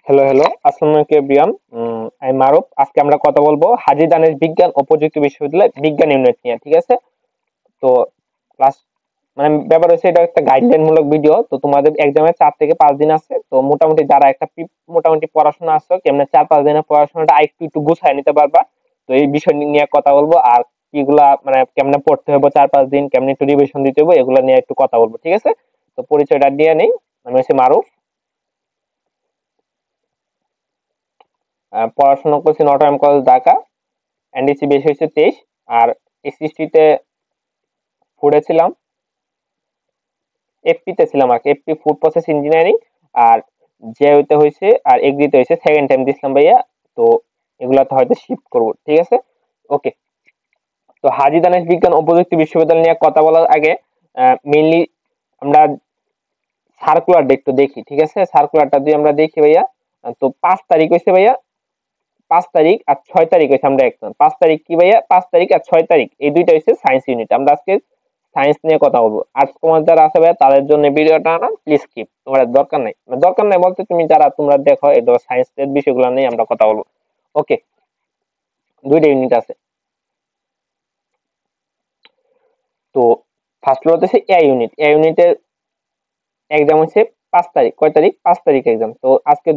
Hello hello, আসসালামু আলাইকুম everyone. আমি মারুফ। আজকে আমরা কথা বলবো হাজী দানেশ বিজ্ঞান ও প্রযুক্তি বিশ্ববিদ্যালয় বিজ্ঞান ইউনিট নিয়ে। ঠিক আছে? তো ক্লাস মানে ব্যাপার হচ্ছে, এটা একটা গাইডলাইন মূলক ভিডিও। তো তোমাদের এক্সামে 4 থেকে 5 দিন আছে। তো মোটামুটি যারা একটা মোটামুটি পড়াশোনা আসছো, কেমনে 4-5 দিনের পড়াশোনাটা একটু একটু গুছায় নিতে পারবা। তো এই বিষয় নিয়ে কথা বলবো। আর কিগুলা মানে কেমনে পড়তে হবে 4-5 দিন, কেমনে একটু রিভিশন দিতে হবে, এগুলো নিয়ে একটু কথা বলবো। ঠিক আছে? তো পরিচয়টা দিয়ে নেই। আমি হচ্ছে মারুফ। পড়াশোনা করছি নটরডেম কলেজ, ঢাকা। এনডিসি বেশি হয়েছে 23। আর এসএসসি তে ফুডে ছিলাম, এফপি তে ছিলাম আর কি, এফপি ফুড প্রসেস ইঞ্জিনিয়ারিং। আর জেইউতে হয়েছে, আর এগ্রিতে হয়েছে সেকেন্ড টাইম দিছিলাম ভাইয়া। তো এগুলাতে হয়তো শিফট করব। ঠিক আছে? ওকে। তো হাজী দানেশ বিজ্ঞান ও প্রযুক্তি বিশ্ববিদ্যালয় নিয়ে কথা বলার আগে মেইনলি আমরা সার্কুলারটা একটু দেখি। ঠিক আছে? সার্কুলারটা দিয়ে আমরা দেখি ভাইয়া। তো 5 তারিখ হয়েছে ভাইয়া, 5 তারিখ আর 6 তারিখ হয়েছে আমরা একদম। 5 তারিখ কি ভাইয়া, 5 তারিখ আর 6 তারিখ এই দুইটা হচ্ছে সায়েন্স ইউনিট। আমরা আজকে সায়েন্স নিয়ে কথা বলবো। আর্টস কমার্স যারা আছে ভাইয়া, তাদের জন্য ভিডিওটা না প্লিজ স্কিপ, তোমার দরকার নাই। দরকার নাই বলতে, তুমি যারা তোমরা দেখো এটা সায়েন্স এর বিষয়গুলো নিয়ে আমরা কথা বলবো। ওকে। দুইটা ইউনিট আছে। তো ফার্স্ট হচ্ছে এ ইউনিট। এ ইউনিটের এক্সাম হচ্ছে 5 তারিখ। কয় তারিখ? 5 তারিখ এক্সাম। তো আজকে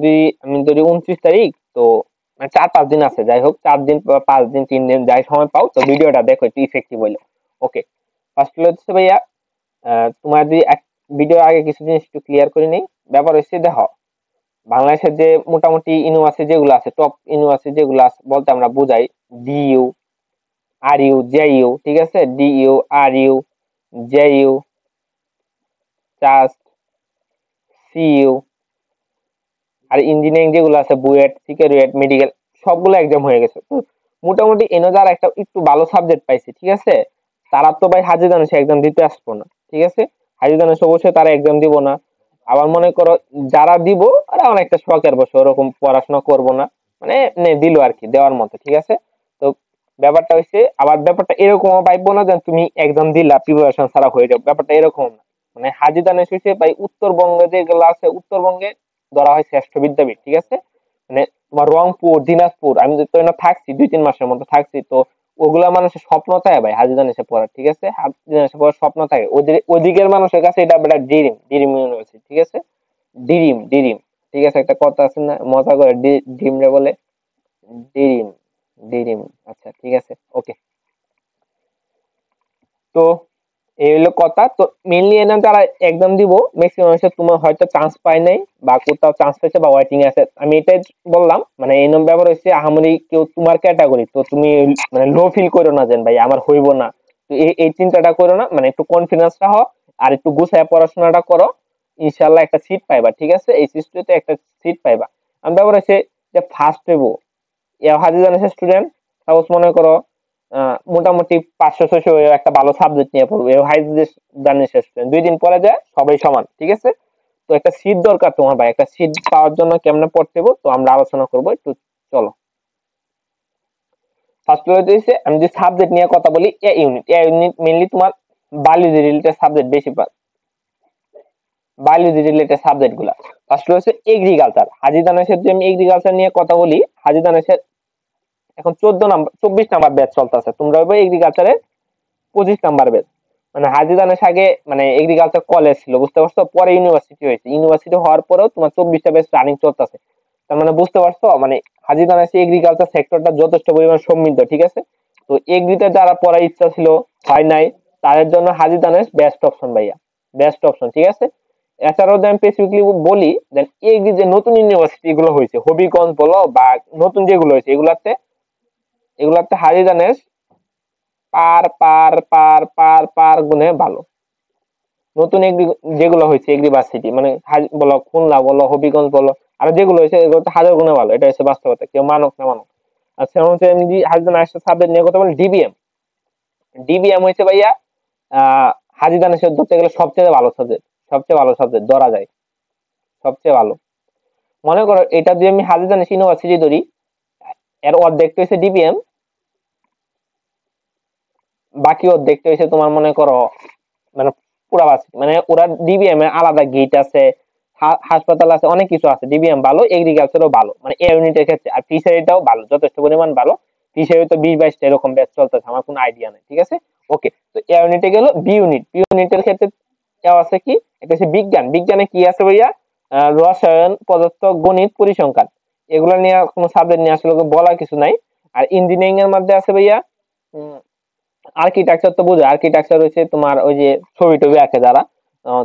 আমি ধরি 29 তারিখ। তো 4-5 দিন আছে। যাই হোক, 4 দিন বা 5 দিন, 3 দিন, যাই সময় পাও তো ভিডিওটা দেখো একটু ইফেক্টিভ হইলো। ওকে। ফার্স্ট হচ্ছে ভাইয়া, তোমার যদি এক ভিডিও আগে কিছু জিনিস একটু ক্লিয়ার করে নেই। ব্যাপার হচ্ছে, দেখো বাংলাদেশের যে মোটামুটি ইউনিভার্সিটি যেগুলো আছে, টপ ইউনিভার্সিটি যেগুলো আছে বলতে আমরা বুঝাই ডিইউ, আরইউ, জেইউ। ঠিক আছে? ডিইউ, আরইউ, জেইউ, চাস্ট, সিইউ। আর ইঞ্জিনিয়ারিং যেগুলো আছে বুয়েট, সিকেরুয়েট, মেডিকেল, সবগুলো এক্সাম হয়ে গেছে। তো মোটামুটি এনে যারা একটা একটু ভালো সাবজেক্ট পাইছে, ঠিক আছে, তারা তো ভাই হাজী দানেশে এক্সাম দিতে আসবো না। ঠিক আছে? হাজী দানেশে অবশ্যই তারা এক্সাম দিব না। আবার মনে করো যারা দিব, তারা অনেকটা শখের বসে ওরকম পড়াশোনা করব না, মানে দিল আর কি, দেওয়ার মতো। ঠিক আছে? তো ব্যাপারটা হচ্ছে, আবার ব্যাপারটা এরকমও পাইবো না যে তুমি এক্সাম দিলা প্রিপারেশন ছাড়া হয়ে যাবে, ব্যাপারটা এরকম না। মানে হাজী দানেশ হচ্ছে ভাই উত্তরবঙ্গে যেগুলো আছে, উত্তরবঙ্গে ধরা হয় শ্রেষ্ঠ বিদ্যাপীঠ। ঠিক আছে? মানে তোমার রংপুর, দিনাজপুর, আমি তো না থাকছি 2-3 মাসের মতো থাকছি। তো ওগুলা মানুষের স্বপ্ন থাকে ভাই হাজী দানেশে পড়ার। ঠিক আছে? হাজী দানেশে পড়ার স্বপ্ন থাকে। ওদিকের মানুষের কাছে এটা একটা ড্রিম, ড্রিম ইউনিভার্সিটি। ঠিক আছে? Dream, dream. ঠিক আছে? একটা কথা আছে না, মজা করে ড্রিম রে বলে ড্রিম, ড্রিম। আচ্ছা, ঠিক আছে। ওকে। তো এই হলো কথা। তো মেইনলি এনা যারা এক্সাম দিব, ম্যাক্সিমাম হচ্ছে তোমার হয়তো চান্স পায় নাই, বা কোথাও চান্স পেয়েছে, বা ওয়েটিং আছে। আমি এটাই বললাম, মানে এই নম্বর ব্যাপার হচ্ছে আহামরি কেউ তোমার ক্যাটাগরি, তো তুমি মানে লো ফিল করো না যেন ভাই আমার হইব না। তো এই চিন্তাটা করো না, মানে একটু কনফিডেন্সটা হও। আর একটু গুছায় পড়াশোনাটা করো। ইনশাল্লাহ একটা সিট পাইবা। ঠিক আছে? এই সিস্টেমে একটা সিট পাইবা। আমি ব্যাপার হচ্ছে যে ফার্স্ট হইব হাজি জানিস স্টুডেন্ট, সাপোজ মনে করো মোটামুটি 500-600 একটা ভালো সাবজেক্ট নিয়ে পড়বো, হাই জানিস স্টুডেন্ট 2 দিন পরে যায় সবাই সমান। ঠিক আছে? তো একটা সিট দরকার তোমার ভাই। একটা সিট পাওয়ার জন্য কেমনে পড়তে হবে তো আমরা আলোচনা করবো একটু। চলো। ফার্স্ট হচ্ছে আমি যে সাবজেক্ট নিয়ে কথা বলি, এ ইউনিট। এ ইউনিট মেইনলি তোমার বায়োলজি রিলেটেড সাবজেক্ট বেশি পায়। বায়োলজি রিলেটেড সাবজেক্ট গুলা ফার্স্ট হচ্ছে এগ্রিকালচার। হাজী দানেশের যে আমি এগ্রিকালচার নিয়ে কথা বলি, হাজী দানেশের এখন 14 নাম্বার 24 নাম্বার ব্যাচ চলতেছে। তোমরা এগ্রিকালচারে 25 নাম্বার ব্যাচ। মানে হাজী দানেশ আগে মানে এগ্রিকালচার কলেজ ছিল, বুঝতে পারছো? পরে ইউনিভার্সিটি হয়েছে। ইউনিভার্সিটি হওয়ার পরেও তোমার 24টা ব্যাচ রানিং চলতেছে। তার মানে বুঝতে পারছো, মানে হাজী দানেশ এগ্রিকালচার সেক্টরটা যথেষ্ট পরিমাণ সমৃদ্ধ। ঠিক আছে? তো এগ্রিতে যারা পড়ার ইচ্ছা ছিল, হয় নাই, তাদের জন্য হাজী দানেশ বেস্ট অপশন ভাইয়া, বেস্ট অপশন। ঠিক আছে? এছাড়াও যদি আমি স্পেসিফিকলি বলি, দেন এগ্রি যে নতুন ইউনিভার্সিটি গুলো হয়েছে, হবিগঞ্জ বলো বা নতুন যেগুলো হয়েছে, এগুলাতে হাজী দানেশ পার পার পার পার পার গুণে ভালো। নতুন এগ্রি যেগুলো হয়েছে এগ্রিভার্সিটি, মানে বলো খুলনা বলো, হবিগঞ্জ বলো, আর যেগুলো হয়েছে এগুলো তো হাজার গুণে ভালো। এটা হচ্ছে বাস্তবতা, কেউ মানক না মানক। আচ্ছা, হচ্ছে আমি যদি হাজী দানেশ সাবজেক্ট নিয়ে কথা বলি, ডিবিএম। ডিবিএম হয়েছে ভাইয়া হাজী দানেশের ধরতে গেলে সবচেয়ে ভালো সাবজেক্ট, সবচেয়ে ভালো সাবজেক্ট ধরা যায়, সবচেয়ে ভালো। মনে করো এটা যদি আমি হাজী দানেশ ইউনিভার্সিটি ধরি, এর অর্ধেক হয়েছে ডিবিএম, বাকি অর্ধেক হয়েছে তোমার মনে করো মানে পুরা বাস। মানে ওরা ডিবিএম এ আলাদা গেট আছে, হাসপাতাল আছে, অনেক কিছু আছে। ডিবিএম ভালো, এগ্রিকালচারও ভালো, মানে এ ইউনিটের ক্ষেত্রে। আর ফিশারিটাও ভালো, যথেষ্ট পরিমাণ ভালো। ফিশারি তো 20-22টা এরকম ব্যাচ চলতেছে, আমার কোনো আইডিয়া নেই, ঠিক আছে। ওকে, তো এ ইউনিটে গেল। বি ইউনিটের ক্ষেত্রে আছে কি, এটা হচ্ছে বিজ্ঞান। বিজ্ঞানে কি আছে ভাইয়া? রসায়ন, পদার্থ, গণিত, পরিসংখ্যান, এগুলো নিয়ে কোনো সাবজেক্ট নিয়ে আসলে বলার কিছু নাই। আর ইঞ্জিনিয়ারিং এর মধ্যে আছে ভাইয়া আর্কিটেকচার। তো বুঝো, আর্কিটেকচার হচ্ছে তোমার ওই যে ছবি টবি আঁকে যারা।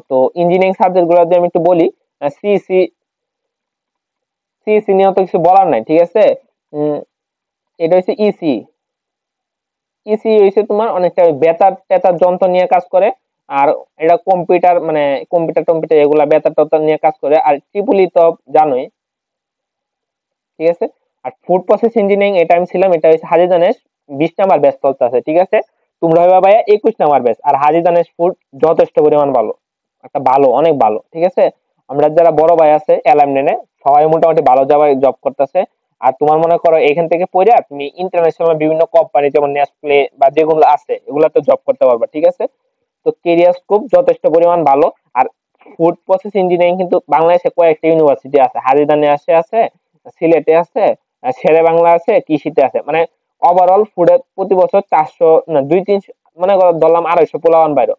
তো ইঞ্জিনিয়ারিং সাবজেক্ট গুলো যদি আমি একটু বলি, সিএসসি সিএসসি নিয়ে তো কিছু বলার নাই, ঠিক আছে। উম, এটা হচ্ছে ইসি। ইসি হচ্ছে তোমার অনেকটা বেতার টেতার যন্ত্র নিয়ে কাজ করে। আর এটা কম্পিউটার, মানে কম্পিউটার টম্পিউটার এগুলা বেতার টেতার নিয়ে কাজ করে। আর ট্রিপলি তো জানোই, ঠিক আছে। আর ফুড প্রসেস ইঞ্জিনিয়ারিং, এটা আমি ছিলাম, এটা হচ্ছে হাজি দানেশ 20 নাম্বার ব্যাচ চলতেছে, ঠিক আছে। তোমরা হবে ভাইয়া 21 নাম্বার ব্যাচ। আর হাজি দানেশ ফুড যথেষ্ট পরিমাণ ভালো, একটা ভালো, অনেক ভালো, ঠিক আছে। আমরা যারা বড় ভাই আছে অ্যালামনেনে, সবাই মোটামুটি ভালো জায়গায় জব করতেছে। আর তোমার মনে করো এখান থেকে পড়ে তুমি ইন্টারন্যাশনাল বিভিন্ন কোম্পানি যেমন নেসপ্লে বা যেগুলো আছে এগুলাতে জব করতে পারবা, ঠিক আছে। তো কেরিয়ার স্কোপ যথেষ্ট পরিমাণ ভালো। আর ফুড প্রসেস ইঞ্জিনিয়ারিং কিন্তু বাংলাদেশে কয়েকটা ইউনিভার্সিটি আছে, হাজিদানে আছে, সিলেটে আছে, শেরে বাংলা আছে, কৃষিতে আছে। মানে ওভারঅল ফুডে প্রতি বছর 400 না 200-300, মনে করো ধরলাম 250 পোলাওয়ান বাইরে।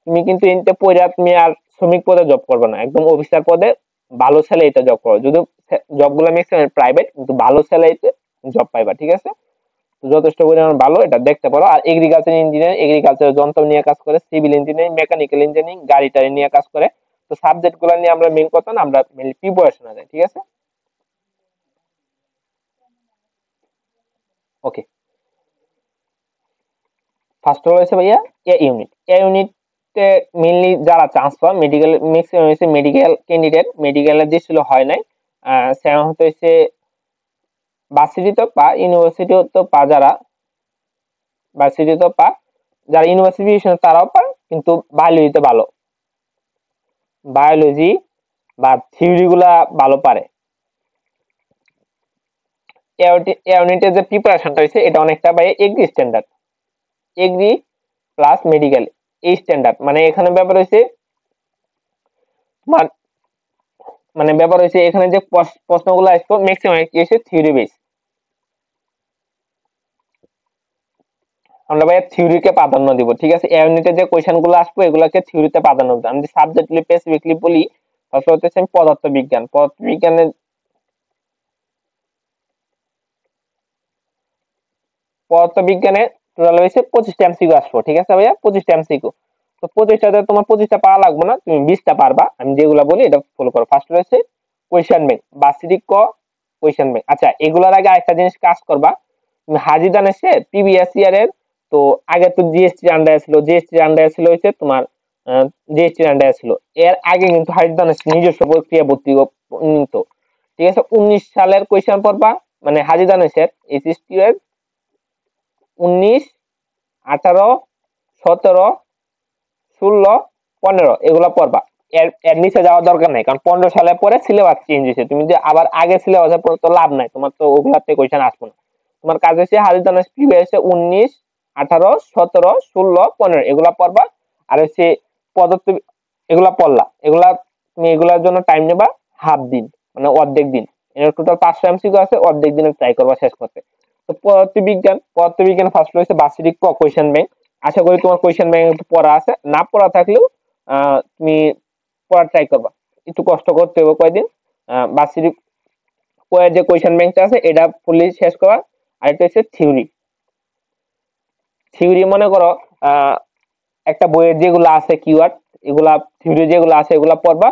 তুমি কিন্তু এনতে পড়ে তুমি আর শ্রমিক পদে জব করবে না, একদম অফিসার পদে ভালো স্যালারিতে জব করো। যদি জবগুলো ম্যাক্সিমাম প্রাইভেট, কিন্তু ভালো স্যালারিতে জব পাইবা, ঠিক আছে। যথেষ্ট পরিমাণ ভালো, এটা দেখতে পারো। আর এগ্রিকালচার ইঞ্জিনিয়ার, এগ্রিকালচার যন্ত্র নিয়ে কাজ করে। সিভিল ইঞ্জিনিয়ারিং, মেকানিক্যাল ইঞ্জিনিয়ারিং, গাড়ি টাড়ি নিয়ে কাজ করে। তো সাবজেক্ট গুলো নিয়ে আমরা মেইন কথা না, আমরা মেইনলি প্রিপারেশন আছে, ঠিক আছে। ওকে, ফার্স্ট অফ অল হচ্ছে ভাইয়া এ ইউনিটে মেইনলি যারা চান্স পায় মেডিকেল, ম্যাক্সিমাম হচ্ছে মেডিকেল ক্যান্ডিডেট। মেডিকেলের যে ছিল হয় নাই, সেমন হতে হচ্ছে ভার্সিটি তো পা, ইউনিভার্সিটিও তো পা, যারা ভার্সিটি তো পা, যারা ইউনিভার্সিটি তারাও পায়, কিন্তু বায়োলজিতে ভালো, বায়োলজি বা থিওরি গুলা ভালো পারে। ইউনিটের যে প্রিপারেশনটা হয়েছে এটা অনেকটা ভাই agri standard, agri plus medical, এই স্ট্যান্ডার্ড। মানে এখানে ব্যাপার হয়েছে তোমার, মানে ব্যাপার হয়েছে এখানে যে প্রশ্নগুলো আসতো ম্যাক্সিমাম কি হয়েছে থিওরি বেস। আমরা ভাই থিওরিকে প্রাধান্য দিব, ঠিক আছে। ইউনিটে যে কোয়েশ্চেন গুলো আসবে এগুলোকে থিওরিতে প্রাধান্য দিব। আমি সাবজেক্ট স্পেসিফিকলি বলি, তারপর হচ্ছে আমি পদার্থবিজ্ঞান। পদার্থবিজ্ঞানের পদার্থবিজ্ঞানে টোটাল হয়েছে 25টা এমসিকিউ আসবো, ঠিক আছে ভাইয়া, 25টা এমসিকিউ। তো 25টাতে তোমার 25টা পাওয়া লাগবে না, তুমি 20টা পারবা। আমি যেগুলো বলি এটা ফলো করো। ফার্স্ট রয়েছে কোয়েশ্চেন ব্যাংক, বার্ষিক কোয়েশ্চেন ব্যাংক। আচ্ছা, এগুলোর আগে একটা জিনিস কাজ করবা, তুমি হাজিদান এসে প্রিভিয়াস ইয়ারের, তো আগে তো জিএসটি আন্ডারে ছিল, জিএসটি আন্ডারে ছিল হচ্ছে তোমার জিএসটি আন্ডারে ছিল। এর আগে কিন্তু হাজিদান নিজস্ব প্রক্রিয়া ভর্তি নিত, ঠিক আছে। 19 সালের কোয়েশ্চেন পড়বা, মানে হাজিদান এসে এইচএসটি এর 19, 18, 17, 16, 15 এগুলো পড়বা। এর নিচে যাওয়ার দরকার নাই, কারণ 15 সালে পরে সিলেবাস চেঞ্জ হয়েছে। তুমি যদি আবার আগে সিলেবাসে পড়ো তো লাভ নাই, তোমার তো ওগুলাতে কোয়েশ্চেন আসবে না। তোমার কাজ হচ্ছে হাজিদানের প্রিভিয়াসে 19, 18, 17, 16, 15 এগুলা পড়বা। আর হচ্ছে পদার্থ, এগুলা পড়লা, এগুলা তুমি এগুলার জন্য টাইম নেবা হাফ দিন, মানে অর্ধেক দিন। এর টোটাল 500 এমসিকিউ আছে, অর্ধেক দিনে ট্রাই করবা শেষ করতে। তো পদার্থবিজ্ঞান ফার্স্ট রয়েছে বার্ষিক কোয়েশ্চেন ব্যাংক। আশা করি তোমার কোয়েশ্চেন ব্যাংক একটু পড়া আছে, না পড়া থাকলেও তুমি পড়ার ট্রাই করবা। একটু কষ্ট করতে হবে কয়েকদিন। বার্ষিক যে কোয়েশ্চেন ব্যাংকটা আছে এটা ফুললি শেষ করা। আর এটা হচ্ছে থিওরি। থিওরি মনে করো একটা বইয়ের যেগুলো আছে কিওয়ার্ড, এগুলা থিওরি যেগুলো আছে এগুলা পড়বা।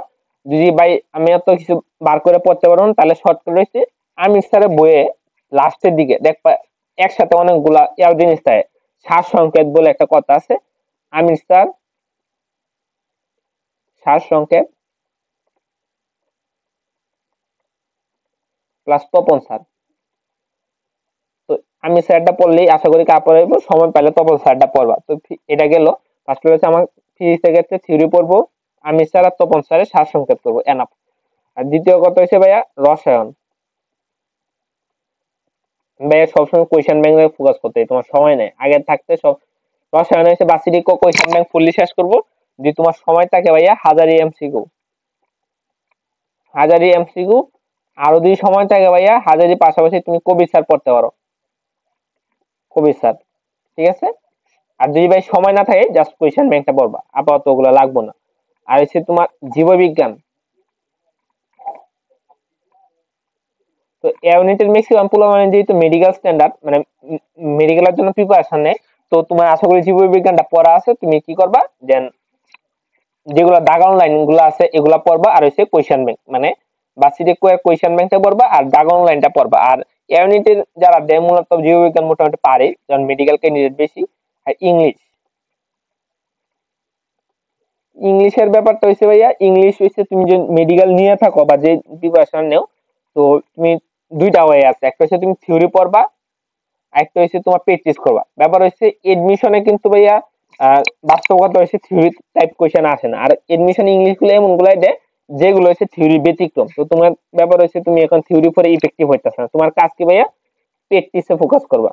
যদি ভাই আমি এত কিছু বার করে পড়তে পারবো না, তাহলে শর্ট করে রয়েছে আমি স্যারের বইয়ে লাস্টের দিকে দেখবা একসাথে অনেকগুলা ইয়ার জিনিস থাকে। সার সংকেত বলে একটা কথা আছে, আমির স্যার, সার সংকেত প্লাস তপন স্যার। তো আমি স্যারটা পড়লেই আশা করি কাপড় সময় পেলে তপন স্যারটা পড়বা। তো এটা গেল ফার্স্ট হচ্ছে আমার ফিজিক্সের ক্ষেত্রে থিওরি পড়বো, আমি স্যার আর তপন স্যারের সার সংকেত করবো, এনাফ। আর দ্বিতীয় কথা হচ্ছে ভাইয়া রসায়ন। ভাইয়া সবসময় কোয়েশ্চেন ব্যাংকে ফোকাস করতে হয়, তোমার সময় নেই আগে থাকতে সব। রসায়ন হচ্ছে বার্ষিক কোয়েশ্চেন ব্যাংক ফুললি শেষ করবো। যদি তোমার সময় থাকে ভাইয়া হাজারি এমসিকিউ, হাজারি এমসিকিউ। আরো যদি সময় থাকে ভাইয়া হাজারি পাশাপাশি তুমি কবির স্যার পড়তে পারো, কবির স্যার, ঠিক আছে। আর যদি ভাই সময় না থাকে জাস্ট কোয়েশ্চেন ব্যাংকটা পড়বা, আপাতত ওগুলো লাগবে না। আর হচ্ছে তোমার জীববিজ্ঞান, তো ইউনিটের ম্যাক্সিমাম পোলা মানে যেহেতু মেডিকেল স্ট্যান্ডার্ড মানে মেডিকেলের জন্য প্রিপারেশন নেয়, তো তোমার আশা করি জীববিজ্ঞানটা পড়া আছে, তুমি কি করবা দেন যেগুলো দাগানো লাইন গুলো আছে এগুলা পড়বা, আর হচ্ছে কোয়েশ্চেন ব্যাংক মানে বাসিতে কোয়েশ্চেন ব্যাংকটা পড়বা আর দাগানো লাইনটা পড়বা। আর ইউনিটের যারা দেয় মূলত জীববিজ্ঞান মোটামুটি পারে, কারণ মেডিকেল ক্যান্ডিডেট বেশি। আর ইংলিশ, ইংলিশের ব্যাপারটা হচ্ছে ভাইয়া, ইংলিশ হচ্ছে তুমি যে মেডিকেল নিয়ে থাকো বা যে প্রিপারেশন নেও, তো তুমি দুইটা ওয়ে আছে, একটা হচ্ছে তুমি থিওরি পড়বা, একটা হচ্ছে তোমার প্র্যাকটিস করবা। ব্যাপার হচ্ছে এডমিশনে কিন্তু ভাইয়া বাস্তবতা হচ্ছে থিওরি টাইপ কোয়েশ্চেন আসে না, আর এডমিশন ইংলিশ গুলো এমন গুলাই দেয় যেগুলো হচ্ছে থিওরি ব্যতিক্রম। তো তোমার ব্যাপার হচ্ছে তুমি এখন থিওরি পরে ইফেক্টিভ হইতেছে না, তোমার কাজ কি ভাইয়া প্র্যাকটিসে ফোকাস করবা,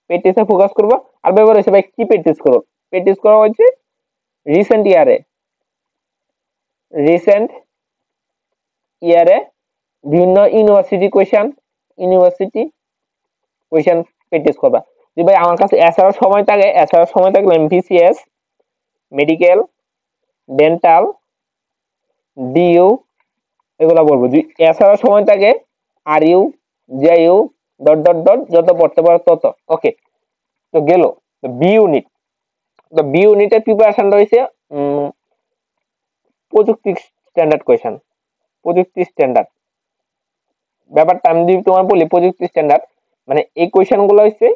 প্র্যাকটিসে ফোকাস করবা। আর ব্যাপার হচ্ছে ভাই কি প্র্যাকটিস করো, প্র্যাকটিস করা হচ্ছে রিসেন্ট ইয়ারে, রিসেন্ট ইয়ারে বিভিন্ন university question, university question practice করবা। যে ভাই আমার কাছে এছাড়াও সময় থাকে, এছাড়াও সময় থাকলে আমি বিসিএস, মেডিকেল, ডেন্টাল, ডিইউ এগুলা বলবো। এছাড়াও সময় থাকে R U, J U, dot dot dot, যত পড়তে পারো তত। ওকে, তো গেল বি ইউনিট। তো বি ইউনিটের প্রিপারেশনটা হয়েছে প্রযুক্তি স্ট্যান্ডার্ড কোয়েশ্চেন, প্রযুক্তি স্ট্যান্ডার্ড ব্যাপারটা আমি যদি তোমার বলি, প্রযুক্তি স্ট্যান্ডার্ড মানে এই কোয়েশ্চেন গুলো হচ্ছে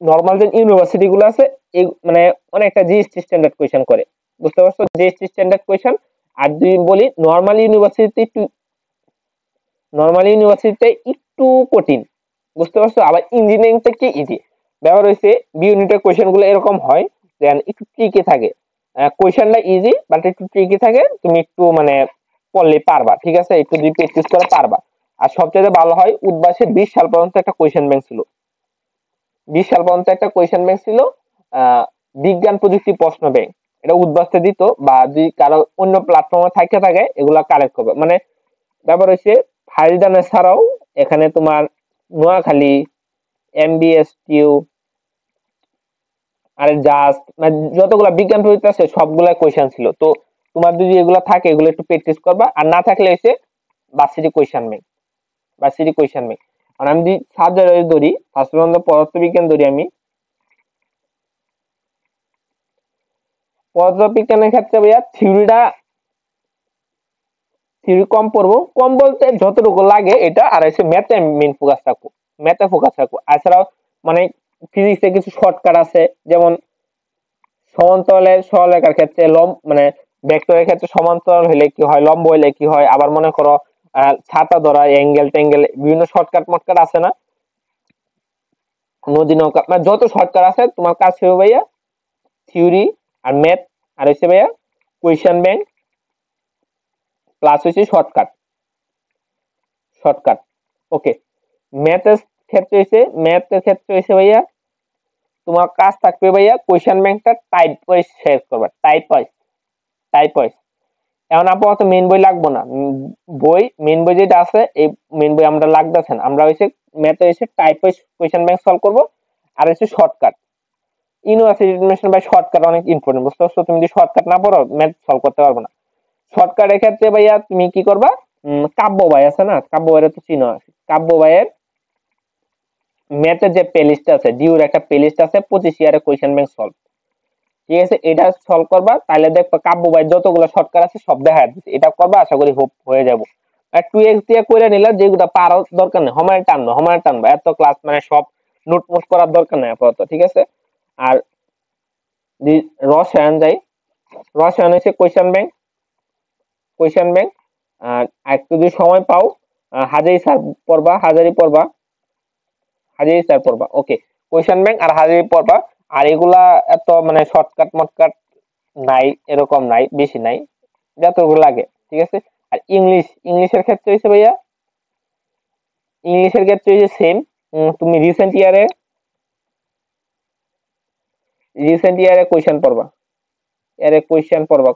নর্মাল যে ইউনিভার্সিটি গুলো আছে এই মানে অনেকটা জিএসটি স্ট্যান্ডার্ড কোয়েশ্চেন করে, বুঝতে পারছো, জিএসটি স্ট্যান্ডার্ড কোয়েশ্চেন। আর যদি বলি নর্মাল ইউনিভার্সিটি একটু, নর্মাল ইউনিভার্সিটিতে একটু কঠিন, বুঝতে পারছো। আবার ইঞ্জিনিয়ারিং থেকে ইজি। ব্যাপার হচ্ছে বি ইউনিটের কোয়েশ্চেন গুলো এরকম হয় দেন একটু ট্রিকি থাকে, কোয়েশ্চেনটা ইজি বাট একটু ট্রিকি থাকে, তুমি একটু মানে পড়লে পারবা, ঠিক আছে, একটু যদি প্র্যাকটিস করে পারবা। আর সবচেয়ে ভালো হয় উদ্বাসে 20 সাল পর্যন্ত একটা কোয়েশ্চেন ব্যাংক ছিল, 20 সাল পর্যন্ত একটা কোয়েশ্চেন ব্যাংক ছিল, বিজ্ঞান প্রযুক্তি প্রশ্ন ব্যাংক। এটা উদ্বাস্তে দিত, বা যদি কারো অন্য প্ল্যাটফর্মে থাকে থাকে এগুলা কালেক্ট করবে। মানে ব্যাপার হচ্ছে ফাইলদানা ছাড়াও এখানে তোমার নোয়াখালী, এমবিএসটিউ আর জাস্ট মানে যতগুলা বিজ্ঞান প্রযুক্তি আছে সবগুলা কোয়েশ্চেন ছিল। তো তোমার যদি এগুলা থাকে এগুলো একটু প্র্যাকটিস করবা, আর না থাকলে এসে varsity question bank, varsity question bank. আর আমি যদি সাবজেক্ট ধরি ফার্স্ট পদার্থ বিজ্ঞান ধরি আমি, পদার্থবিজ্ঞানের ক্ষেত্রে ভাইয়া থিওরিটা, থিওরি কম পড়বো, কম বলতে যতটুকু লাগে এটা, আর এসে ম্যাথে মেইন ফোকাস রাখবো, ম্যাথে ফোকাস রাখবো। এছাড়াও মানে ফিজিক্সে কিছু শর্টকাট আছে, যেমন সমান্তরালের সরলরেখার ক্ষেত্রে মানে ভেক্টরের ক্ষেত্রে সমান্তরাল হলে কি হয়, লম্ব হলে কি হয়, আবার মনে করো ছাতা ধরা, অ্যাঙ্গেল ট্যাঙ্গেল বিভিন্ন শর্টকাট মটকাট আছে না, নদী নৌকা, মানে যত শর্টকাট আছে তোমার কাজ হবে ভাইয়া থিওরি আর ম্যাথ, আর হচ্ছে ভাইয়া কোয়েশ্চেন ব্যাংক প্লাস হচ্ছে শর্টকাট, শর্টকাট। ওকে, ম্যাথের ক্ষেত্রে হচ্ছে, ম্যাথের ক্ষেত্রে হচ্ছে ভাইয়া তোমার কাজ থাকবে ভাইয়া কোয়েশ্চেন ব্যাংকটা টাইপ ওয়াইজ শেয়ার করবা, টাইপ ওয়াইজ, টাইপ ওয়াইজ। এখন আপাতত মেইন বই লাগবো না, বই মেইন বই যেটা আছে এই মেইন বই আমরা লাগতেছে না, আমরা হচ্ছে ম্যাথে হচ্ছে type wise question bank solve করবো, আর হচ্ছে shortcut. University admission by shortcut অনেক ইম্পর্টেন্ট, বুঝতে পারছো, তুমি যদি শর্টকাট না পড়ো ম্যাথ সলভ করতে পারবে না। শর্টকাটের ক্ষেত্রে ভাইয়া তুমি কি করবা, কাব্য ভাই আছে না, কাব্য ভাইয়ের তো চিনো, কাব্য ভাইয়ের ম্যাথের যে প্লেলিস্ট আছে, ডিউর একটা প্লেলিস্ট আছে 25 ইয়ারে কোয়েশ্চেন ব্যাংক সলভ, ঠিক আছে, এটা সলভ করবা, তাহলে দেখবা কাব্য ভাই যতগুলো শর্টকাট আছে সব দেখা যাচ্ছে, এটা করবা, আশা করি হোপ হয়ে যাবো। আর 2x দিয়ে করে নিলে যেগুলো পারার দরকার নেই, হমায় টানবো, হমায় টানবো, এত ক্লাস মানে সব নোট মোট করার দরকার নেই আপাতত, ঠিক আছে। আর রসায়ন যাই, রসায়ন হচ্ছে কোয়েশ্চেন ব্যাংক, কোয়েশ্চেন ব্যাংক। আর একটু যদি সময় পাও হাজারি স্যার পড়বা, হাজারি পড়বা, হাজারি স্যার পড়বা। ওকে, কোয়েশ্চেন ব্যাংক আর হাজারি পড়বা। আর এগুলা এত মানে শর্টকাট মটকাট নাই, এরকম নাই, বেশি নাই, যতগুলো লাগে, ঠিক আছে। আর ইংলিশ, ইংলিশের ক্ষেত্রে হচ্ছে ভাইয়া, ইংলিশের ক্ষেত্রে হচ্ছে সেম, তুমি রিসেন্ট ইয়ারে কোয়েশ্চেন পড়বা, এর কোয়েশ্চেন পড়বা,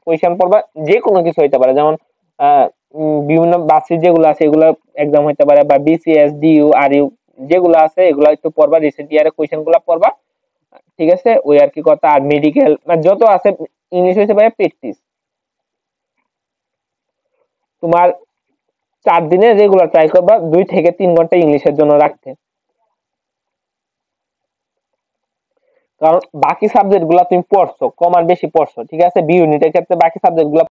কোয়েশ্চেন পড়বা, যে কোনো কিছু হইতে পারে, যেমন বিভিন্ন বাসি যেগুলো আছে এগুলো এক্সাম হইতে পারে, বা বিসিএস, ডিইউ, আরইউ যেগুলো আছে এগুলো একটু পড়বা, রিসেন্ট ইয়ারের কোয়েশ্চেন গুলো পড়বা, ঠিক আছে? ওই আর কি কথা। আর মেডিকেল যত আছে, ইংলিশ হইতে পারে প্র্যাকটিস। তোমার 4 দিনে রেগুলার ট্রাই করবা 2 থেকে 3 ঘন্টা ইংলিশের জন্য রাখতে। কারণ বাকি সাবজেক্ট গুলা তুমি পড়ছো, কম আর বেশি পড়ছো, ঠিক আছে? বি ইউনিটের ক্ষেত্রে বাকি সাবজেক্ট গুলা